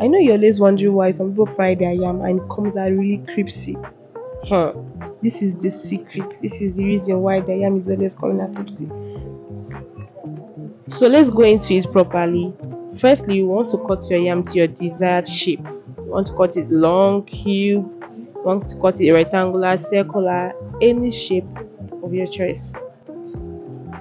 I know you're always wondering why some people fry their yam and it comes out really crispy. Huh. This is the secret. This is the reason why the yam is always coming out crispy. So let's go into it properly. Firstly, you want to cut your yam to your desired shape. You want to cut it long, cube, you want to cut it rectangular, circular, any shape of your choice.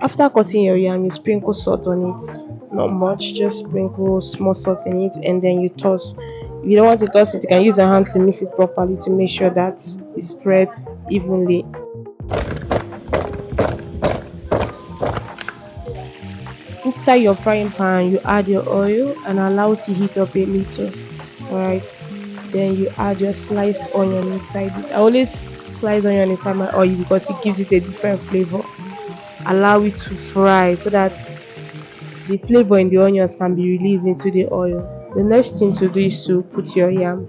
After cutting your yam, you sprinkle salt on it. Not much, just sprinkle small salt in it and then you toss. If you don't want to toss it, you can use your hand to mix it properly to make sure that it spreads evenly. Inside your frying pan, you add your oil and allow it to heat up a little. Alright, then you add your sliced onion inside it. I always slice onion inside my oil because it gives it a different flavor. Allow it to fry so that the flavor in the onions can be released into the oil. The next thing to do is to put your yam.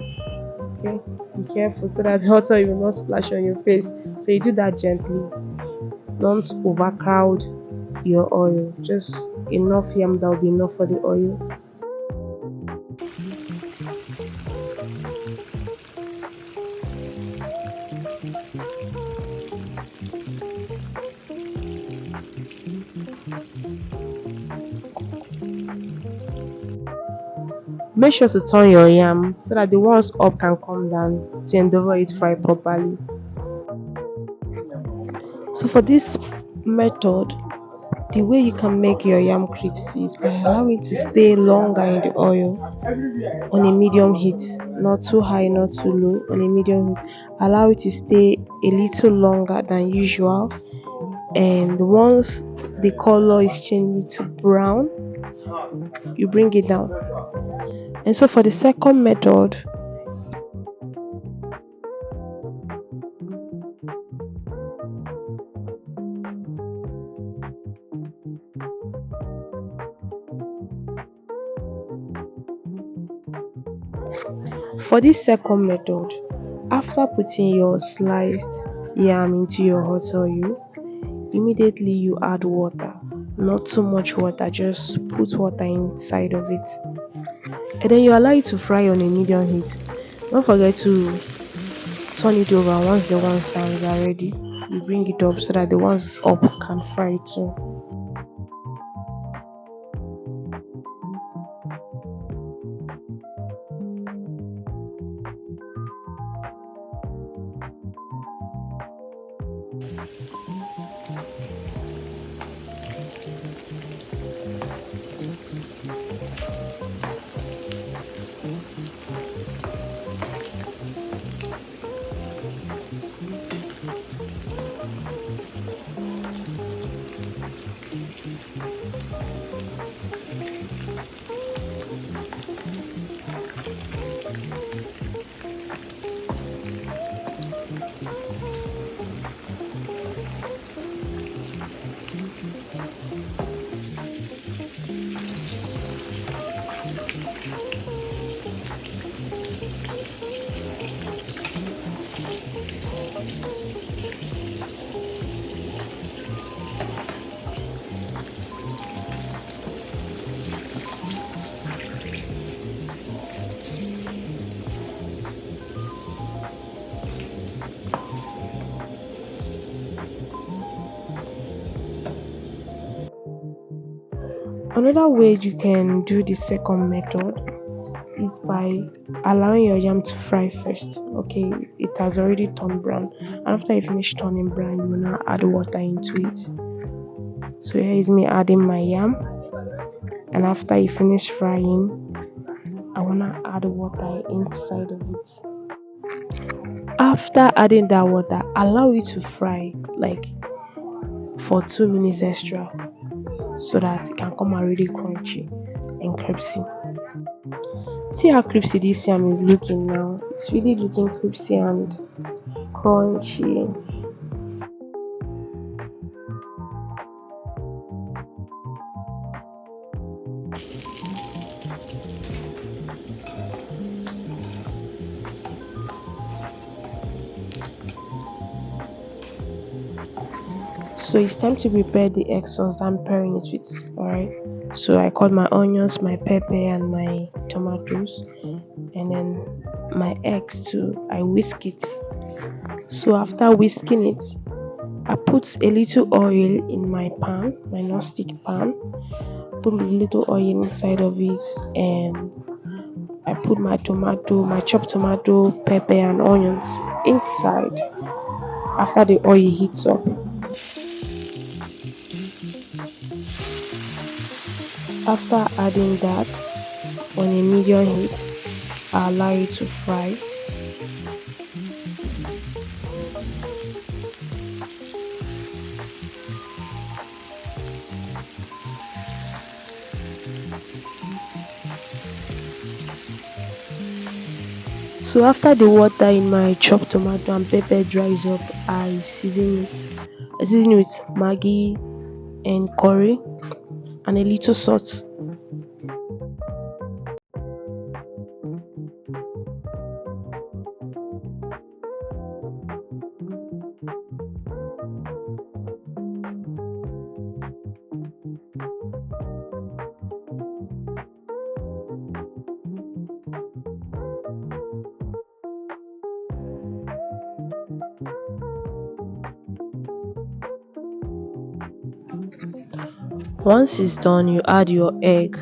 Okay, be careful so that hot oil will not splash on your face. So you do that gently. Don't overcrowd your oil. Just enough yam that will be enough for the oil. Make sure to turn your yam so that the ones up can come down to endeavor it fry properly. So for this method, the way you can make your yam crispy is by allowing it to stay longer in the oil on a medium heat, not too high, not too low, on a medium heat. Allow it to stay a little longer than usual, and once the color is changing to brown, you bring it down. And so for the second method, after putting your sliced yam into your hot oil, immediately you add water. Not too much water, just put water inside of it. And then you allow it to fry on a medium heat. Don't forget to turn it over once the ones down are ready. You bring it up so that the ones up can fry too. Another way you can do the second method is by allowing your yam to fry first. Okay, it has already turned brown. After you finish turning brown, you will now add water into it. So here is me adding my yam, and after you finish frying, I wanna add water inside of it. After adding that water, allow it to fry like for 2 minutes extra so that it can come out really crunchy and crispy. See how crispy this yam is looking now. It's really looking crispy and crunchy. So it's time to prepare the egg sauce that I'm pairing it with. Alright, So I cut my onions, my pepper, and my tomatoes, and then my eggs too. I whisk it. So after whisking it, I put a little oil in my pan, my non-stick pan. Put a little oil inside of it, and I put my tomato, my chopped tomato, pepper, and onions inside. After the oil heats up, after adding that on a medium heat, I allow it to fry. So after the water in my chopped tomato and pepper dries up, I season it. I season it with Maggi and curry and a little salt. Once it's done, you add your egg.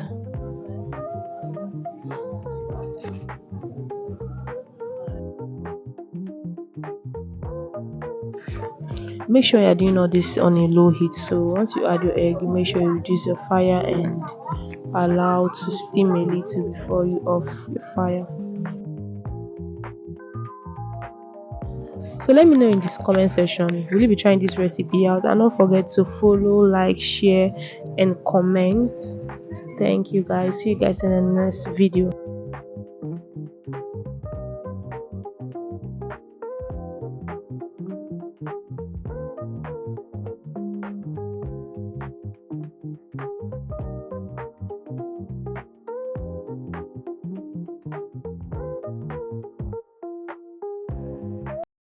Make sure you're doing all this on a low heat. So once you add your egg, you make sure you reduce your fire and allow to steam a little before you off your fire. So let me know in this comment section, will you be trying this recipe out? And don't forget to follow, like, share, and comment. Thank you guys. See you guys in the next video.